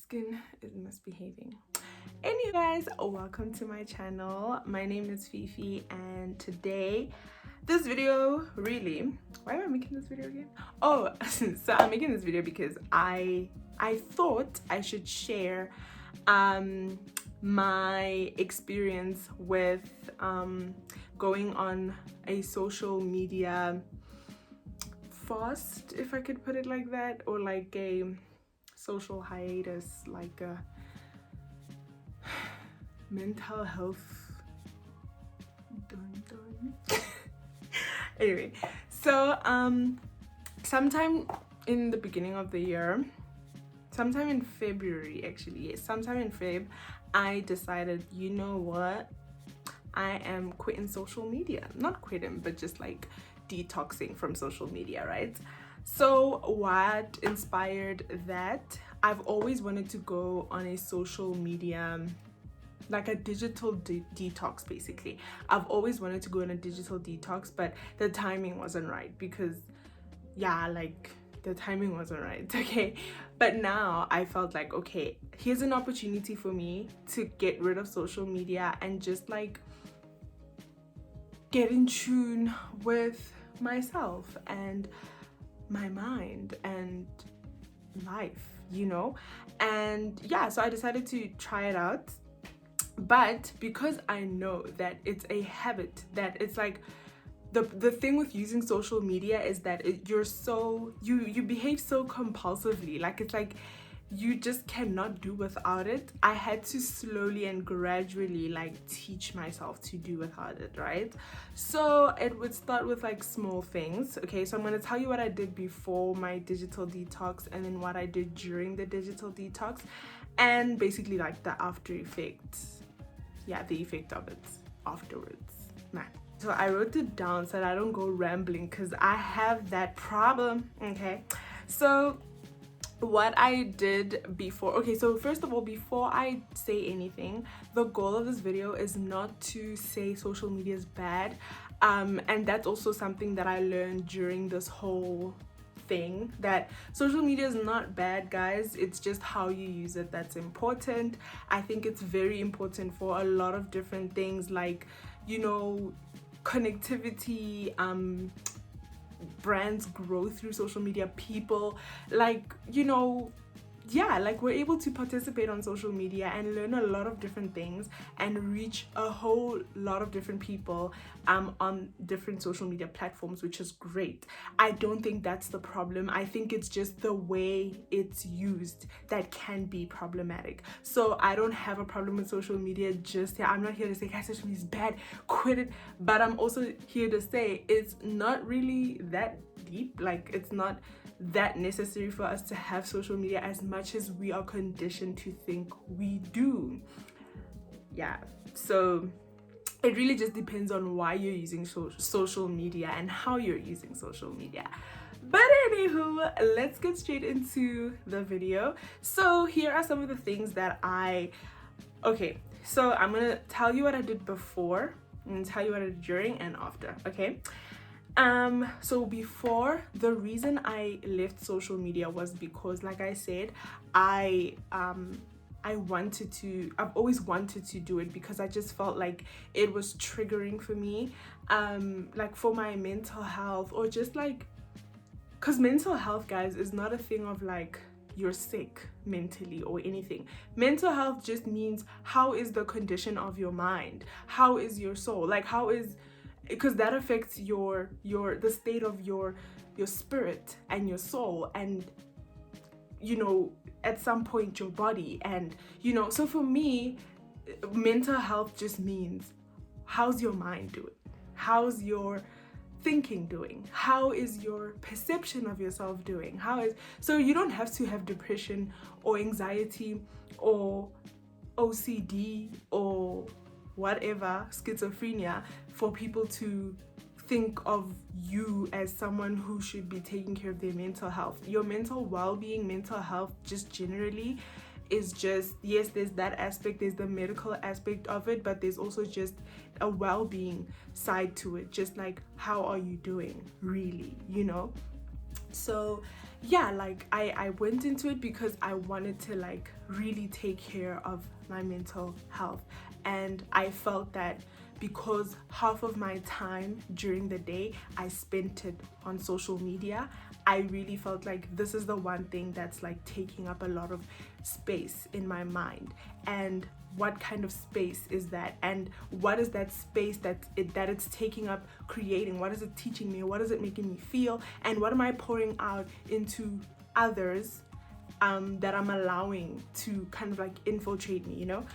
skin is misbehaving. Anyway guys, welcome to my channel. My name is Fifi, and today this video, really, why am I making this video again? Oh, so I'm making this video because I thought I should share my experience with going on a social media fast, if I could put it like that, or like a social hiatus, like a mental health anyway, so sometime in the beginning of the year, sometime in February, actually, yes, sometime in Feb, I decided, you know what, I am quitting social media. Not quitting, but just like detoxing from social media, right? So what inspired that? I've always wanted to go on a social media, like a digital detox, basically. I've always wanted to go on a digital detox, but the timing wasn't right because, yeah, like the timing wasn't right, okay? But now I felt like, okay, here's an opportunity for me to get rid of social media and just like get in tune with myself and my mind and life, you know? And yeah, so I decided to try it out. But because I know that it's a habit, that it's like the thing with using social media is that you behave so compulsively, like it's like you just cannot do without it. I had to slowly and gradually like teach myself to do without it, right? So it would start with like small things. Okay, so I'm going to tell you what I did before my digital detox and then what I did during the digital detox, and basically like the after effects, yeah, the effect of it afterwards. Nah. So I wrote it down so that I don't go rambling because I have that problem. Okay, so what I did before, okay, so first of all, before I say anything, the goal of this video is not to say social media is bad, and that's also something that I learned during this whole thing, that social media is not bad, guys. It's just how you use it that's important. I think it's very important for a lot of different things, like, you know, connectivity, brands grow through social media, people, like, you know, yeah, like we're able to participate on social media and learn a lot of different things and reach a whole lot of different people on different social media platforms, which is great. I don't think that's the problem. I think it's just the way it's used that can be problematic. So I don't have a problem with social media just yet. I'm not here to say, guys, social media is bad, quit it. But I'm also here to say it's not really that deep. Like, it's not that necessary for us to have social media as much as we are conditioned to think we do. Yeah, so it really just depends on why you're using social media and how you're using social media. But anywho, let's get straight into the video. So here are some of the things that okay, so I'm gonna tell you what I did before and tell you what I did during and after, okay? So before, the reason I left social media was because, like I said, I've always wanted to do it because I just felt like it was triggering for me, like for my mental health, or just like, because mental health, guys, is not a thing of like you're sick mentally or anything. Mental health just means how is the condition of your mind, how is your soul, like how is, because that affects the state of your spirit and your soul, and, you know, at some point your body, and, you know, so for me, mental health just means how's your mind doing, how's your thinking doing, how is your perception of yourself doing, so you don't have to have depression or anxiety or OCD or whatever, schizophrenia, for people to think of you as someone who should be taking care of their mental health. Your mental well-being, mental health just generally is just, yes, there's that aspect, there's the medical aspect of it, but there's also just a well-being side to it, just like how are you doing really, you know? So yeah, like I went into it because I wanted to like really take care of my mental health. And I felt that because half of my time during the day I spent it on social media, I really felt like this is the one thing that's like taking up a lot of space in my mind. And what kind of space is that, and what is that space that it's taking up creating? What is it teaching me? What is it making me feel? And what am I pouring out into others that I'm allowing to kind of like infiltrate me, you know?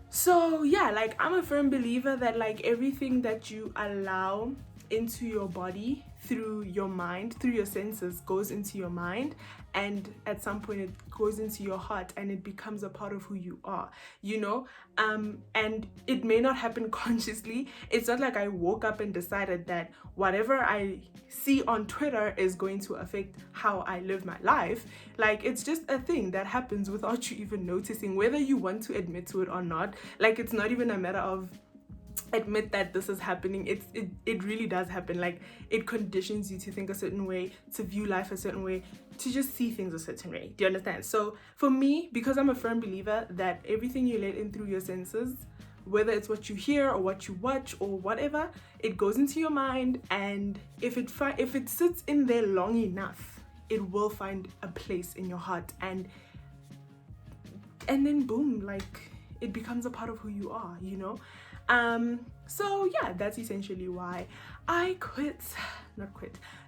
So yeah, like I'm a firm believer that like everything that you allow into your body through your mind, through your senses, goes into your mind, and at some point it goes into your heart and it becomes a part of who you are, you know. And it may not happen consciously. It's not like I woke up and decided that whatever I see on Twitter is going to affect how I live my life. Like it's just a thing that happens without you even noticing, whether you want to admit to it or not. Like it's not even a matter of admit that this is happening. It really does happen. Like it conditions you to think a certain way, to view life a certain way, to just see things a certain way. Do you understand? So for me, because I'm a firm believer that everything you let in through your senses, whether it's what you hear or what you watch or whatever, it goes into your mind, and if it sits in there long enough, it will find a place in your heart, and then boom, like it becomes a part of who you are, you know. So yeah, that's essentially why I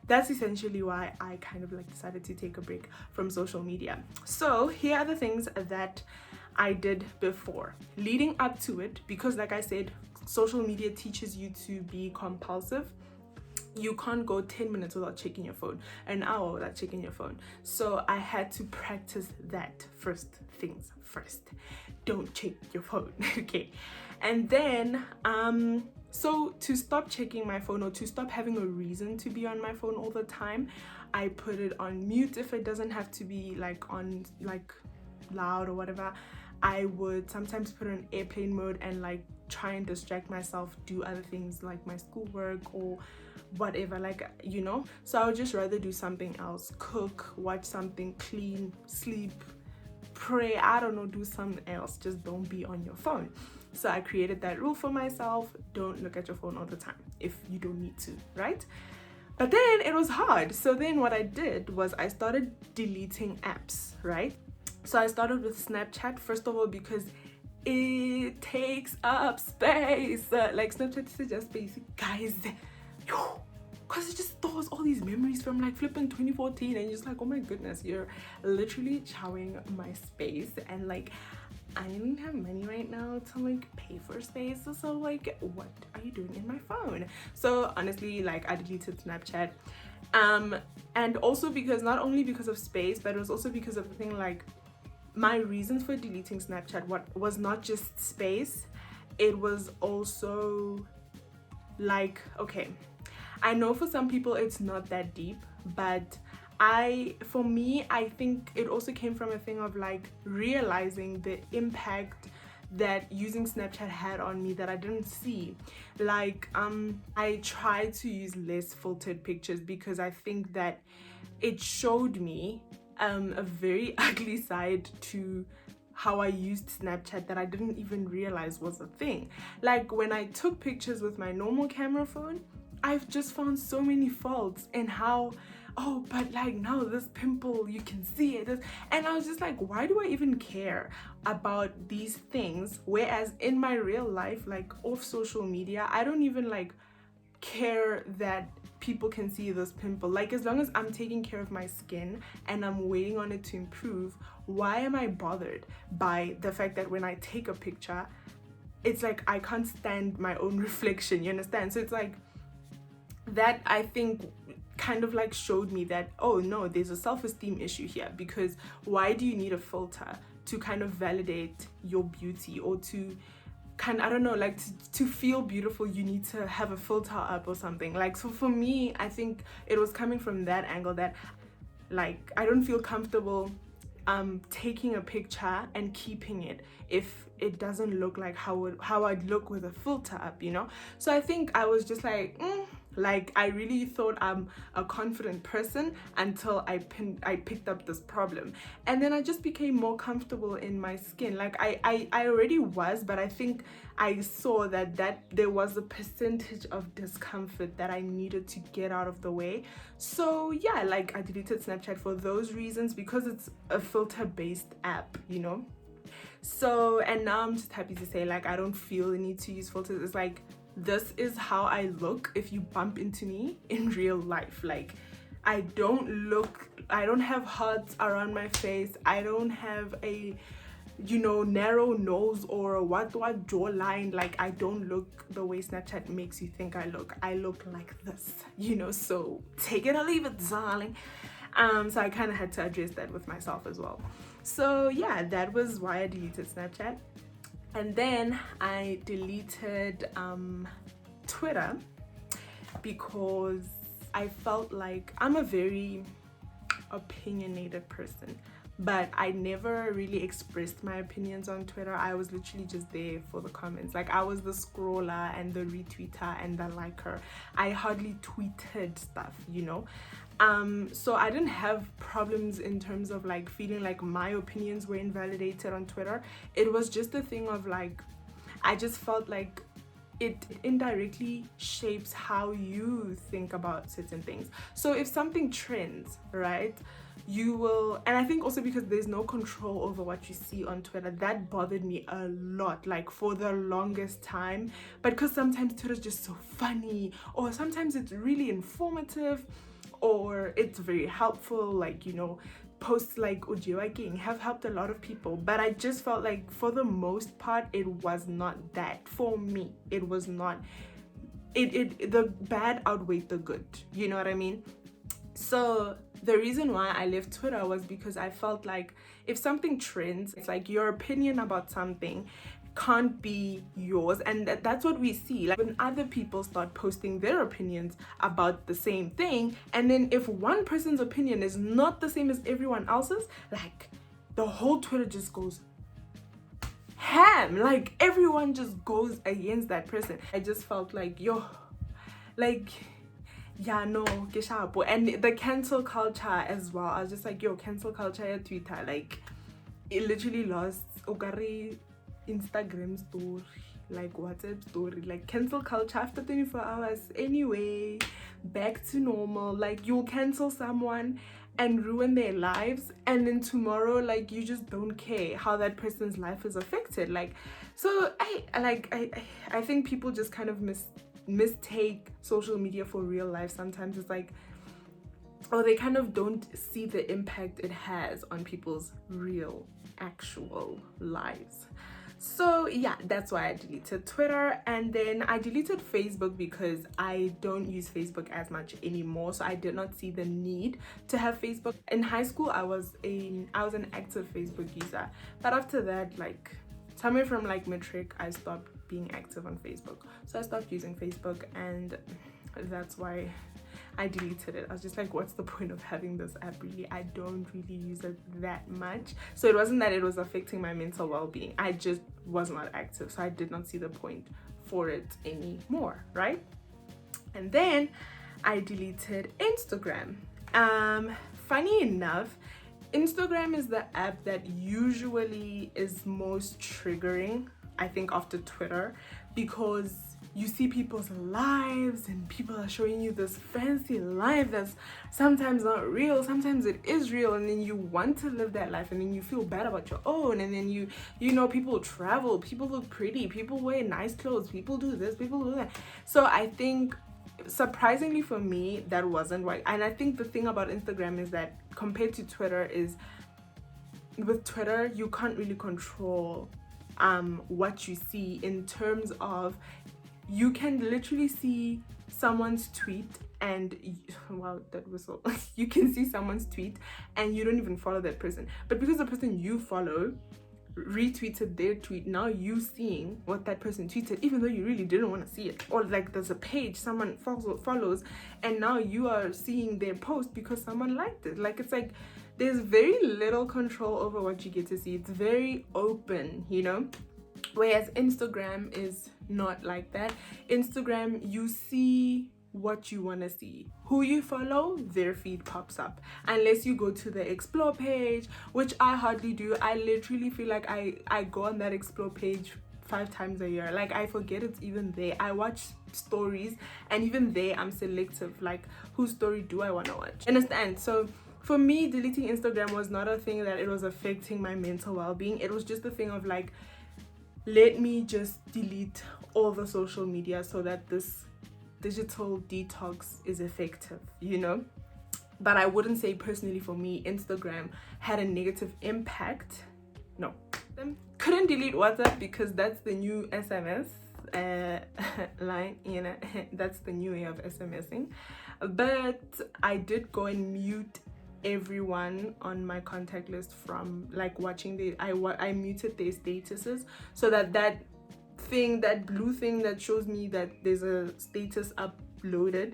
that's essentially why I kind of like decided to take a break from social media. So here are the things that I did before leading up to it, because like I said, social media teaches you to be compulsive. You can't go 10 minutes without checking your phone, an hour without checking your phone. So I had to practice that. First things first, don't check your phone. Okay. And then so to stop checking my phone, or to stop having a reason to be on my phone all the time, I put it on mute. If it doesn't have to be like on like loud or whatever, I would sometimes put it on airplane mode and like try and distract myself, do other things like my schoolwork or whatever, like, you know. So I would just rather do something else, cook, watch something, clean, sleep, pray, I don't know, do something else. Just don't be on your phone. So I created that rule for myself: don't look at your phone all the time if you don't need to, right? But then it was hard. So then what I did was I started deleting apps, right? So I started with Snapchat, first of all, because it takes up space. Like Snapchat is just basic, guys. Because it just stores all these memories from like flipping 2014, and you're just like, oh my goodness, you're literally chowing my space. And like, I didn't have money right now to like pay for space, so like, what are you doing in my phone? So honestly, like I deleted Snapchat. And also because, not only because of space, but it was also because of the thing, like my reasons for deleting Snapchat, what was not just space, it was also like, okay, I know for some people it's not that deep, but for me, I think it also came from a thing of like realizing the impact that using Snapchat had on me that I didn't see. Like I tried to use less filtered pictures because I think that it showed me a very ugly side to how I used Snapchat that I didn't even realize was a thing. Like when I took pictures with my normal camera phone, I've just found so many faults in how, oh, but like now this pimple, you can see it. And I was just like, why do I even care about these things? Whereas in my real life, like off social media, I don't even like care that people can see this pimple. Like as long as I'm taking care of my skin and I'm waiting on it to improve, why am I bothered by the fact that when I take a picture, it's like I can't stand my own reflection, you understand? So it's like that, I think, kind of like showed me that, oh no, there's a self-esteem issue here, because why do you need a filter to kind of validate your beauty, or to kind of, I don't know, like to feel beautiful you need to have a filter up or something. Like, so for me, I think it was coming from that angle that like I don't feel comfortable taking a picture and keeping it if it doesn't look like how I'd look with a filter up, you know. So I think I was just like, Like, I really thought I'm a confident person until I picked up this problem. And then I just became more comfortable in my skin. Like, I already was, but I think I saw that there was a percentage of discomfort that I needed to get out of the way. So yeah, like, I deleted Snapchat for those reasons, because it's a filter-based app, you know? So, and now I'm just happy to say, like, I don't feel the need to use filters. It's like, this is how I look if you bump into me in real life. Like, I don't have hearts around my face. I don't have a, you know, narrow nose or a what jawline. Like, I don't look the way Snapchat makes you think I look. I look like this, you know, so take it or leave it, darling. So I kind of had to address that with myself as well. So yeah, that was why I deleted Snapchat. And then I deleted Twitter, because I felt like I'm a very opinionated person, but I never really expressed my opinions on Twitter. I was literally just there for the comments. Like, I was the scroller and the retweeter and the liker. I hardly tweeted stuff, you know? So I didn't have problems in terms of like feeling like my opinions were invalidated on Twitter. It was just a thing of like, I just felt like it indirectly shapes how you think about certain things. So if something trends, right, you will, and I think also because there's no control over what you see on Twitter, that bothered me a lot, like for the longest time. But because sometimes Twitter's just so funny, or sometimes it's really informative, or it's very helpful, like, you know, posts like Ujiwa King have helped a lot of people, but I just felt like for the most part it was not that. For me, it was not, the bad outweighed the good, you know what I mean? So the reason why I left Twitter was because I felt like if something trends, it's like your opinion about something can't be yours, and that's what we see. Like, when other people start posting their opinions about the same thing, and then if one person's opinion is not the same as everyone else's, like, the whole Twitter just goes ham. Like, everyone just goes against that person. I just felt like, yo, like, yeah, no, keshapo. And the cancel culture as well. I was just like, yo, cancel culture at Twitter, like, it literally lost Okari Instagram story, like WhatsApp story, like cancel culture after 24 hours anyway, back to normal. Like, you'll cancel someone and ruin their lives, and then tomorrow, like, you just don't care how that person's life is affected. Like, so I think people just kind of mistake social media for real life sometimes. It's like, or they kind of don't see the impact it has on people's real actual lives. So yeah, that's why I deleted Twitter. And then I deleted Facebook because I don't use Facebook as much anymore, so I did not see the need to have Facebook. In high school, I was an active Facebook user, but after that, like somewhere from like matric, I stopped being active on Facebook. So I stopped using Facebook, and that's why I deleted it. I was just like, what's the point of having this app really? I don't really use it that much. So it wasn't that it was affecting my mental well-being. I just was not active, so I did not see the point for it anymore, right? And then I deleted Instagram. Funny enough, Instagram is the app that usually is most triggering, I think, after Twitter, because you see people's lives and people are showing you this fancy life that's sometimes not real, sometimes it is real, and then you want to live that life, and then you feel bad about your own, and then you know, people travel, people look pretty, people wear nice clothes, people do this, people do that. So I think, surprisingly for me, that wasn't right. And I think the thing about Instagram is that compared to Twitter is, with Twitter you can't really control what you see, in terms of you can literally see someone's tweet and wow, that whistle. You can see someone's tweet and you don't even follow that person, but because the person you follow retweeted their tweet, now you seeing what that person tweeted, even though you really didn't want to see it. Or like there's a page someone follows and now you are seeing their post because someone liked it. Like, it's like there's very little control over what you get to see. It's very open, you know, whereas Instagram is not like that. Instagram, you see what you want to see. Who you follow, their feed pops up, unless you go to the explore page, which I hardly do. I literally feel like I go on that explore page 5 times a year. Like, I forget it's even there. I watch stories, and even there I'm selective, like whose story do I want to watch, understand? So for me, deleting Instagram was not a thing that it was affecting my mental well-being. It was just a thing of like, let me just delete all the social media so that this digital detox is effective, you know. But I wouldn't say personally for me Instagram had a negative impact. No, couldn't delete WhatsApp because that's the new SMS line, you know. That's the new way of SMSing. But I did go and mute everyone on my contact list from like watching I muted their statuses, so that blue thing that shows me that there's a status uploaded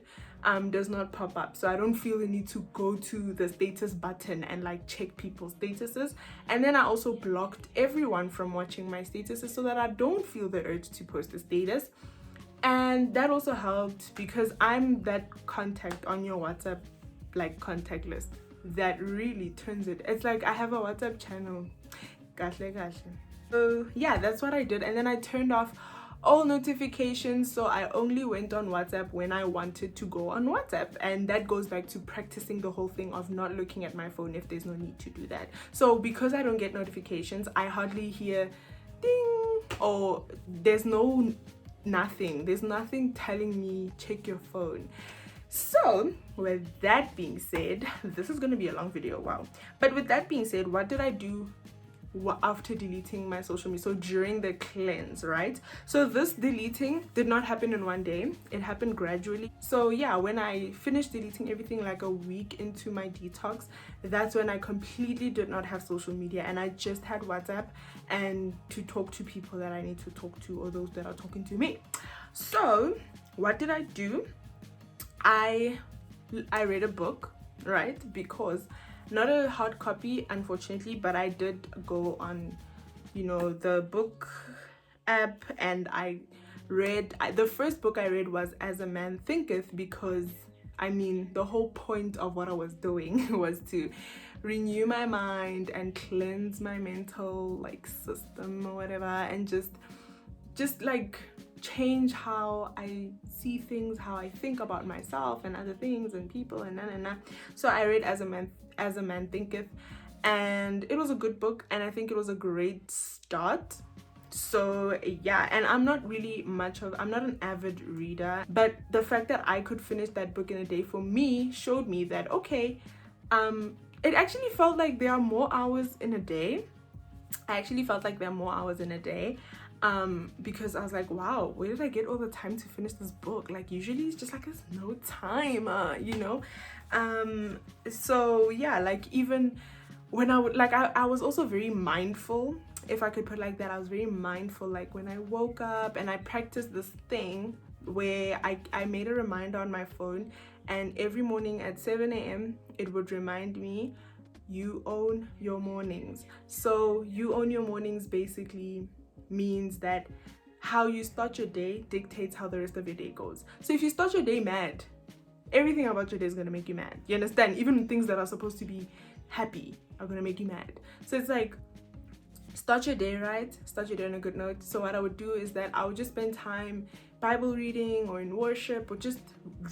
does not pop up. So I don't feel the need to go to the status button and like check people's statuses. And then I also blocked everyone from watching my statuses so that I don't feel the urge to post a status. And that also helped because I'm that contact on your WhatsApp like contact list that really turns it. It's like I have a WhatsApp channel. So yeah, that's what I did. And then I turned off all notifications, so I only went on WhatsApp when I wanted to go on WhatsApp. And that goes back to practicing the whole thing of not looking at my phone if there's no need to do that. So because I don't get notifications, I hardly hear ding, or there's nothing telling me check your phone. So with that being said, this is going to be a long video, wow. But with that being said, what did I do after deleting my social media? So during the cleanse, right? So this deleting did not happen in one day. It happened gradually. So yeah, when I finished deleting everything like a week into my detox, that's when I completely did not have social media, and I just had WhatsApp and to talk to people that I need to talk to, or those that are talking to me. So what did I do? I read a book, right? Because not a hard copy, unfortunately, but I did go on, you know, the book app, and I read the first book I read was As a Man Thinketh, because I mean the whole point of what I was doing was to renew my mind and cleanse my mental like system or whatever, and just like change how I see things, how I think about myself and other things and people and na. So I read As a Man Thinketh, and it was a good book, and I think it was a great start. So yeah, and I'm not an avid reader, but the fact that I could finish that book in a day for me showed me that okay, it actually felt like there are more hours in a day. Because I was like, wow, where did I get all the time to finish this book? Like usually it's just like there's no time, you know. So yeah, like even when I would I was also very mindful, if I could put like that. I was very mindful, like when I woke up, and I practiced this thing where I made a reminder on my phone, and every morning at 7 a.m. it would remind me, you own your mornings. So you own your mornings basically means that how you start your day dictates how the rest of your day goes. So if you start your day mad, everything about your day is going to make you mad, you understand? Even things that are supposed to be happy are going to make you mad. So it's like, start your day right, start your day on a good note. So what I would do is that I would just spend time Bible reading or in worship, or just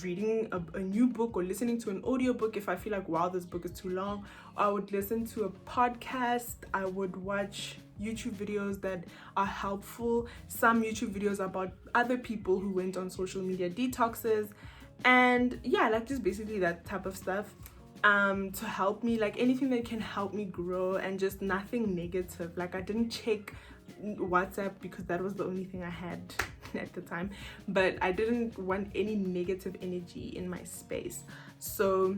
reading a new book, or listening to an audiobook if I feel like, wow, this book is too long. I would listen to a podcast. I would watch YouTube videos that are helpful, some YouTube videos about other people who went on social media detoxes, and yeah, like just basically that type of stuff, to help me, like anything that can help me grow, and just nothing negative. Like I didn't check WhatsApp because that was the only thing I had at the time, but I didn't want any negative energy in my space. So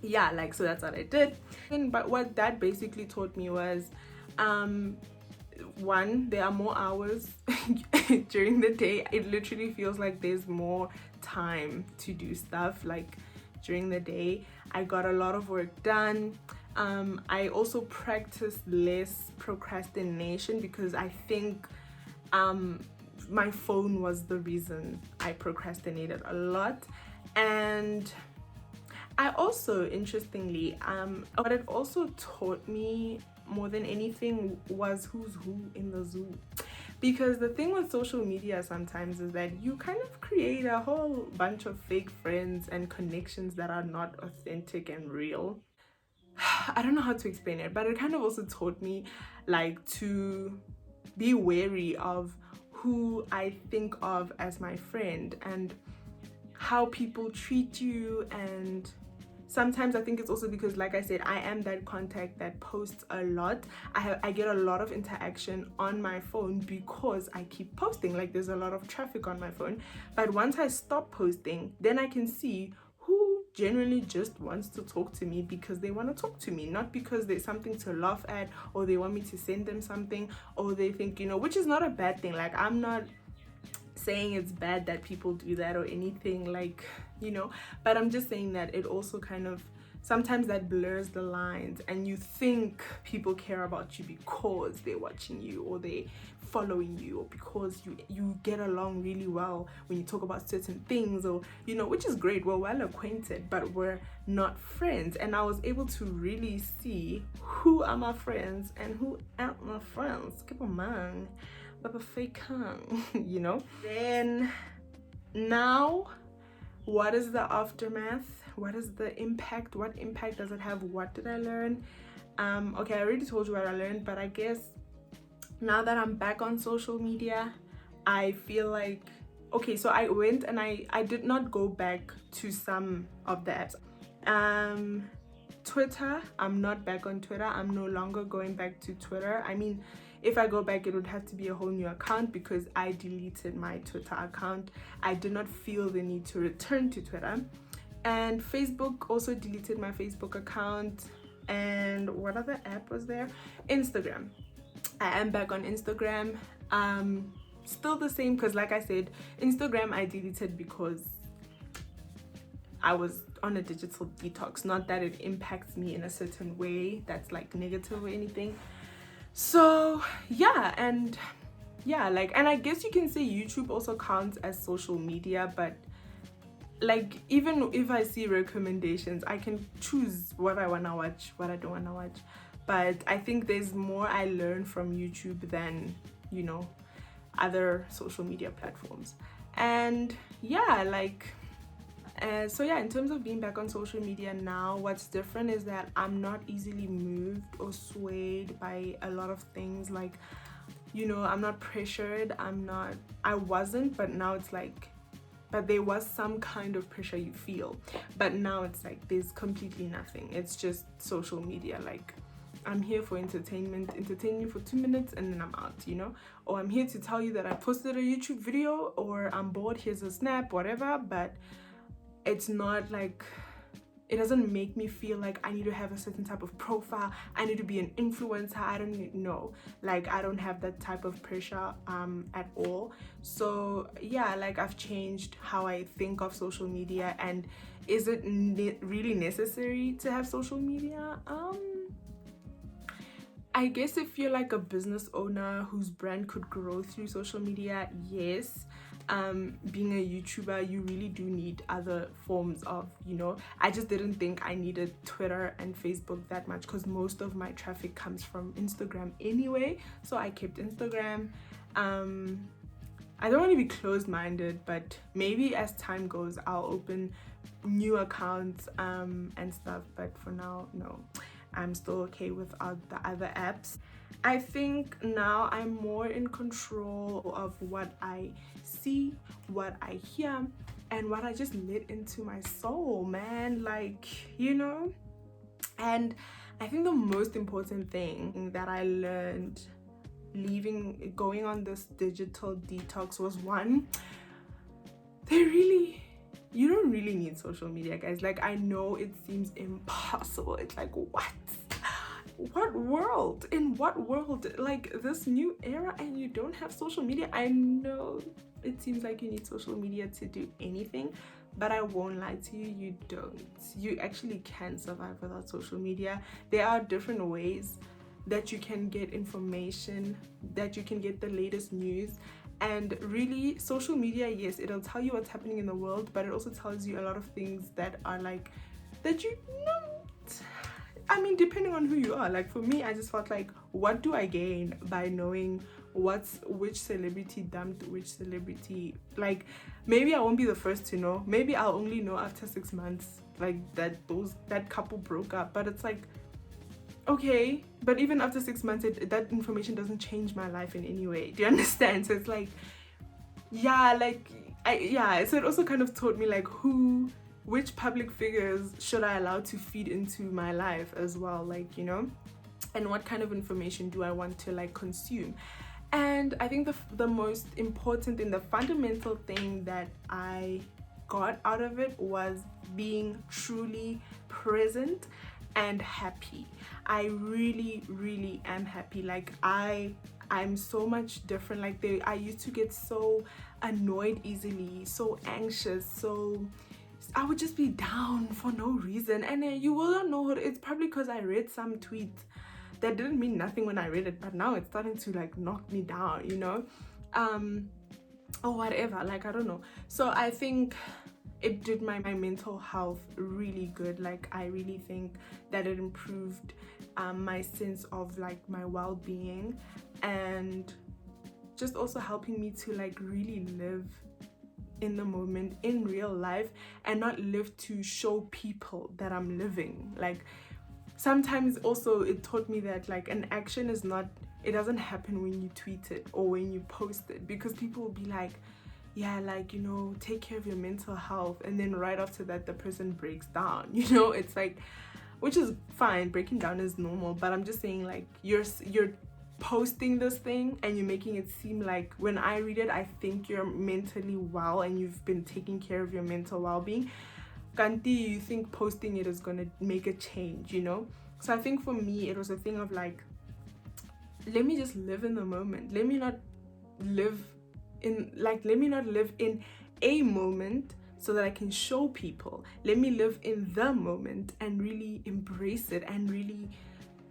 yeah, like, so that's what I did. But what that basically taught me was, one, there are more hours during the day. It literally feels like there's more time to do stuff. Like during the day I got a lot of work done. I also practiced less procrastination, because I think my phone was the reason I procrastinated a lot. And I also, interestingly, what it also taught me more than anything was who's who in the zoo. Because the thing with social media sometimes is that you kind of create a whole bunch of fake friends and connections that are not authentic and real. I don't know how to explain it, but it kind of also taught me like to be wary of who I think of as my friend and how people treat you. And sometimes I think it's also because, like I said, I am that contact that posts a lot. I get a lot of interaction on my phone because I keep posting. Like, there's a lot of traffic on my phone. But once I stop posting, then I can see who genuinely just wants to talk to me because they want to talk to me, not because there's something to laugh at or they want me to send them something, or they think, which is not a bad thing. Like, I'm not saying it's bad that people do that or anything, like, but I'm just saying that it also kind of sometimes that blurs the lines, and you think people care about you because they're watching you or they following you, or because you get along really well when you talk about certain things, or which is great, we're well acquainted, but we're not friends. And I was able to really see who are my friends and who aren't my friends. Keep in mind, but a fake Then now, what is the aftermath? What is the impact? What impact does it have? What did I learn? Okay, I already told you what I learned, but I guess now that I'm back on social media, I feel like, okay, so I went and I did not go back to some of the apps. Twitter, I'm not back on Twitter. I'm no longer going back to Twitter. I mean, if I go back, it would have to be a whole new account because I deleted my Twitter account. I did not feel the need to return to Twitter. And Facebook, also deleted my Facebook account. And what other app was there? Instagram. I am back on Instagram. Still the same, because like I said, Instagram I deleted because I was on a digital detox. Not that it impacts me in a certain way that's like negative or anything. So yeah, and I guess you can say YouTube also counts as social media, but like, even if I see recommendations, I can choose what I want to watch, what I don't want to watch. But I think there's more I learn from YouTube than other social media platforms. And so in terms of being back on social media now, what's different is that I'm not easily moved or swayed by a lot of things. Like, I'm not pressured. I wasn't, but now it's like, but there was some kind of pressure you feel. But now it's like there's completely nothing. It's just social media. Like, I'm here for entertainment, entertain you for 2 minutes, and then I'm out, Or I'm here to tell you that I posted a YouTube video, or I'm bored, here's a snap, whatever. But it's not like, it doesn't make me feel like I need to have a certain type of profile, I need to be an influencer. I don't know, like, I don't have that type of pressure at all. So yeah, like, I've changed how I think of social media. And is it really necessary to have social media? I guess if you're like a business owner whose brand could grow through social media, yes. Being a YouTuber, you really do need other forms of, I just didn't think I needed Twitter and Facebook that much, because most of my traffic comes from Instagram anyway. So I kept Instagram. I don't want to be closed-minded, but maybe as time goes, I'll open new accounts and stuff. But for now, no. I'm still okay without the other apps. I think now I'm more in control of what I see, what I hear, and what I just let into my soul, man. Like, And I think the most important thing that I learned going on this digital detox was, one, you don't really need social media, guys. Like, I know it seems impossible. It's like, what world? In what world? Like, this new era and you don't have social media? I know it seems like you need social media to do anything, but I won't lie to you, you don't. You actually can survive without social media. There are different ways that you can get information, that you can get the latest news. And really, social media, yes, it'll tell you what's happening in the world, but it also tells you a lot of things that are like, that you know, I mean, depending on who you are. Like for me, I just felt like, what do I gain by knowing which celebrity dumped which celebrity? Like maybe I won't be the first to know. Maybe I'll only know after 6 months, like that couple broke up. But it's like, okay, but even after 6 months, that information doesn't change my life in any way. Do you understand? So it's like, yeah, like so it also kind of taught me like which public figures should I allow to feed into my life as well, like, you know, and what kind of information do I want to like consume. And I think the most important thing, the fundamental thing that I got out of it was being truly present and happy. I really am happy. Like I'm so much different. Like I used to get so annoyed easily, so anxious, so I would just be down for no reason. And you will not know, it's probably because I read some tweet that didn't mean nothing when I read it, but now it's starting to like knock me down, you know, or whatever, like I don't know. So I think it did my mental health really good. Like I really think that it improved my sense of like my well-being, and just also helping me to like really live in the moment in real life and not live to show people that I'm living. Like sometimes also it taught me that like an action is not, it doesn't happen when you tweet it or when you post it, because people will be like, yeah, like, you know, take care of your mental health, and then right after that the person breaks down, you know. It's like, which is fine, breaking down is normal, but I'm just saying like you're posting this thing and you're making it seem like, when I read it, I think you're mentally well and you've been taking care of your mental well-being. Kanti, you think posting it is gonna make a change, you know. So I think for me it was a thing of like, let me just live in the moment. Let me not live in a moment so that I can show people. Let me live in the moment and really embrace it and really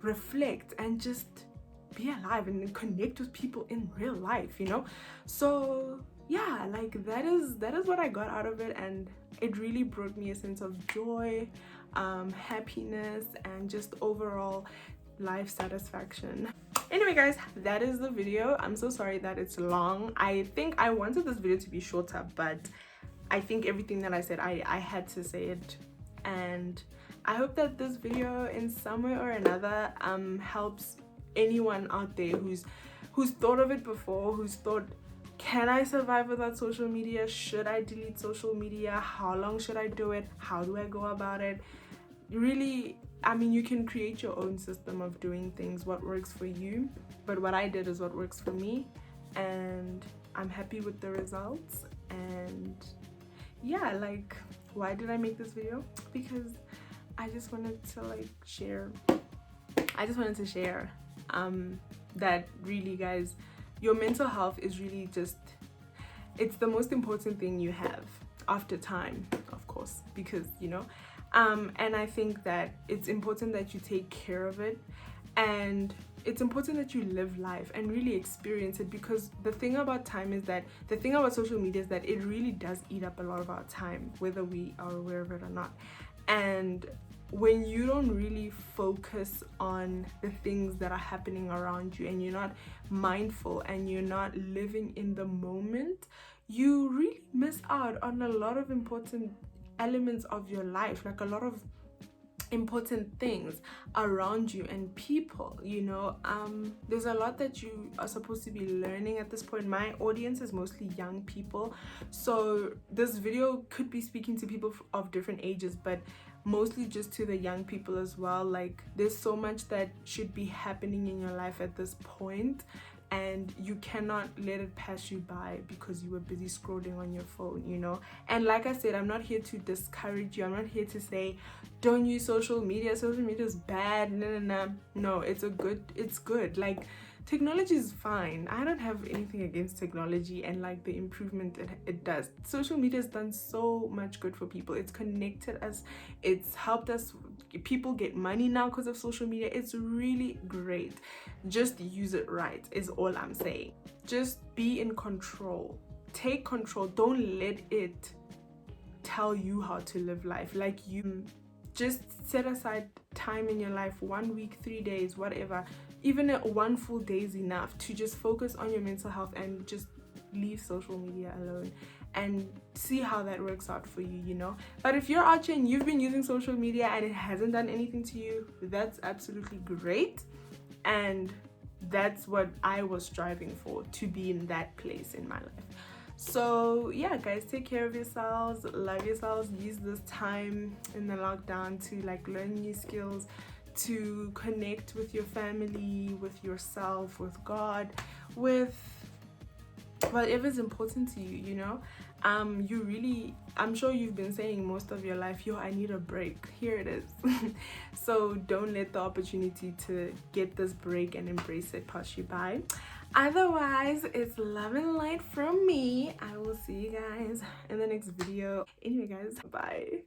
reflect and just be alive and connect with people in real life, you know. So yeah, like that is what I got out of it, and it really brought me a sense of joy, happiness, and just overall life satisfaction. Anyway guys, that is the video. I'm so sorry that it's long. I think I wanted this video to be shorter, but I think everything that I said, I had to say it. And I hope that this video in some way or another helps anyone out there who's thought of it before, who's thought, can I survive without social media? Should I delete social media? How long should I do it? How do I go about it? Really, I mean, you can create your own system of doing things, what works for you, but what I did is what works for me, and I'm happy with the results. And yeah, like, why did I make this video? Because I just wanted to like share, that really, guys, your mental health is really just, it's the most important thing you have after time, of course, because, you know, and I think that it's important that you take care of it, and it's important that you live life and really experience it, because the thing about time is that, the thing about social media is that it really does eat up a lot of our time, whether we are aware of it or not. And when you don't really focus on the things that are happening around you, and you're not mindful and you're not living in the moment, you really miss out on a lot of important elements of your life, like a lot of important things around you and people, you know. There's a lot that you are supposed to be learning at this point. My audience is mostly young people, so this video could be speaking to people of different ages, but mostly just to the young people as well. Like, there's so much that should be happening in your life at this point, and you cannot let it pass you by because you were busy scrolling on your phone, you know. And like I said, I'm not here to discourage you. I'm not here to say don't use social media is bad. No, it's good. Like, technology is fine. I don't have anything against technology and like the improvement it does. Social media has done so much good for people. It's connected us, it's helped us. People get money now because of social media. It's really great. Just use it right is all I'm saying. Just be in control. Take control. Don't let it tell you how to live life. Like, you just set aside time in your life, 1 week, 3 days, whatever. Even one full day is enough to just focus on your mental health and just leave social media alone and see how that works out for you, you know. But if you're out here and you've been using social media and it hasn't done anything to you, that's absolutely great. And that's what I was striving for, to be in that place in my life. So yeah, guys, take care of yourselves, love yourselves, use this time in the lockdown to like learn new skills, to connect with your family, with yourself, with God, with whatever's important to you, you know. I'm sure you've been saying most of your life, yo, I need a break. Here it is. So don't let the opportunity to get this break and embrace it pass you by. Otherwise, it's love and light from me. I will see you guys in the next video. Anyway, guys, bye.